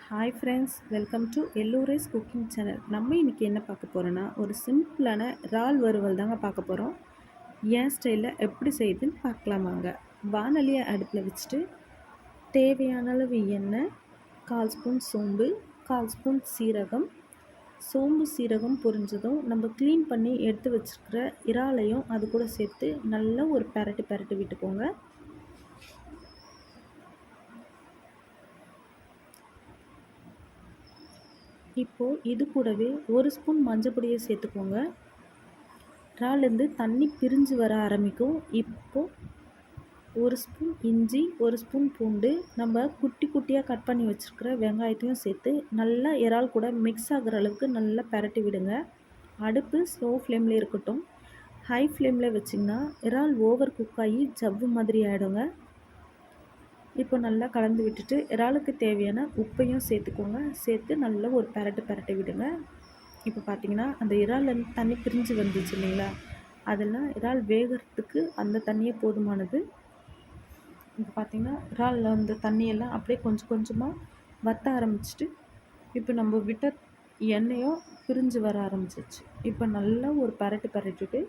Hi friends, welcome to Ellora's cooking channel. நம்ம இன்றைக்கி என்ன பார்க்க போகிறோன்னா, ஒரு சிம்பிளான இறால் வறுவல் தாங்க பார்க்க போகிறோம். என் ஸ்டைலில் எப்படி செய்யுதுன்னு பார்க்கலாமாங்க. வானலியை அடுப்பில் வச்சுட்டு தேவையான அளவு எண்ணெய், 1/4 ஸ்பூன் சோம்பு, 1/4 ஸ்பூன் சீரகம். சோம்பு சீரகம் பொரிஞ்சதும் நம்ம க்ளீன் பண்ணி எடுத்து வச்சுருக்கிற இறாலையும் அது கூட சேர்த்து நல்லா ஒரு பெரட்டு விட்டுக்கோங்க. இப்போது இது கூடவே 1 ஸ்பூன் மஞ்சள் பொடியை சேர்த்துக்கோங்க. இறால்லேருந்து தண்ணி பிரிஞ்சு வர ஆரம்பிக்கும். இப்போது 1 ஸ்பூன் இஞ்சி, 1 ஸ்பூன் பூண்டு, நம்ம குட்டி குட்டியாக கட் பண்ணி வச்சுருக்கிற வெங்காயத்தையும் சேர்த்து நல்லா இறால் கூட மிக்ஸ் ஆகிற அளவுக்கு நல்லா பெரட்டி விடுங்க. அடுப்பு ஸ்லோ ஃப்ளேமில் இருக்கட்டும். ஹை ஃப்ளேமில் வச்சிங்கன்னா இறால் ஓவர் குக் ஆகி ஜவ்வு மாதிரி ஆகிடுங்க. இப்போ நல்லா கலந்து விட்டுட்டு இறாலுக்கு தேவையான உப்பையும் சேர்த்துக்கோங்க. சேர்த்து நல்லா ஒரு பெரட்டு விடுங்க. இப்போ பார்த்தீங்கன்னா அந்த இறால்லேருந்து தண்ணி பிரிஞ்சு வந்துச்சு இல்லைங்களா, அதெல்லாம் இறால் வேகிறதுக்கு அந்த தண்ணியே போதுமானது. இப்போ பார்த்தீங்கன்னா இறாலில் அந்த தண்ணியெல்லாம் அப்படியே கொஞ்சம் கொஞ்சமாக வற்ற ஆரம்பிச்சிட்டு இப்போ நம்ம விட்ட எண்ணெயும் பிரிஞ்சு வர ஆரம்பிச்சிச்சு. இப்போ நல்லா ஒரு பெரட்டிட்டு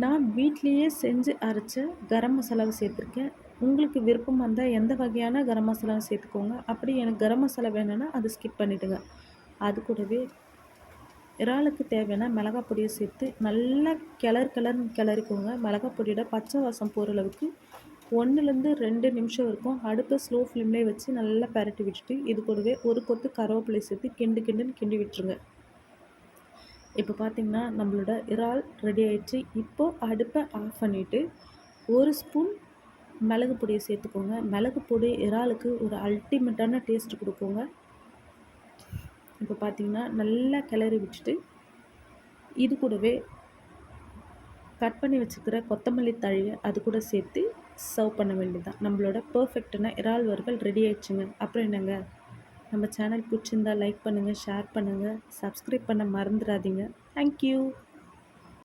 நான் வீட்லேயே செஞ்சு அரைச்ச கரம் மசாலாவை சேர்த்துருக்கேன். உங்களுக்கு விருப்பமாக இருந்தால் எந்த வகையான கரம் மசாலாவை சேர்த்துக்கோங்க. அப்படி எனக்கு கரம் மசாலா வேணும்னா அதை ஸ்கிப் பண்ணிவிடுங்க. அது கூடவே இறாலுக்கு தேவையான மிளகாய் பொடியை சேர்த்து நல்லா கிளறிக்கோங்க. மிளகாய் பொடியோட பச்சை வாசம் போகிற அளவுக்கு 1லேருந்து 2 நிமிஷம் இருக்கும். அடுப்பை ஸ்லோ ஃப்ளேம்லேயே வச்சு நல்லா பெரட்டி விட்டுட்டு இது கூடவே ஒரு கொத்து கருவேப்பிலை சேர்த்து கிண்டுன்னு கிண்டி விட்டுருங்க. இப்போ பார்த்திங்கன்னா நம்மளோட இறால் ரெடி ஆகிடுச்சு. இப்போது அடுப்பை ஆஃப் பண்ணிவிட்டு 1 ஸ்பூன் மிளகு பொடியை சேர்த்துக்கோங்க. மிளகு பொடி இறாலுக்கு ஒரு அல்டிமேட்டான டேஸ்ட் கொடுக்குங்க. இப்போ பார்த்திங்கன்னா நல்லா கிளறி விட்டுட்டு இது கூடவே கட் பண்ணி வச்சுக்கிற கொத்தமல்லி தழையை அது கூட சேர்த்து சர்வ் பண்ண வேண்டியதுதான். நம்மளோட பர்ஃபெக்டான இறால் வறுவல் ரெடி ஆயிடுச்சுங்க. அப்புறம் என்னங்க, நம்ம சேனல் பிடிச்சிருந்தா லைக் பண்ணுங்கள், ஷேர் பண்ணுங்கள், சப்ஸ்கிரைப் பண்ண மறந்துடாதீங்க. தேங்க்யூ.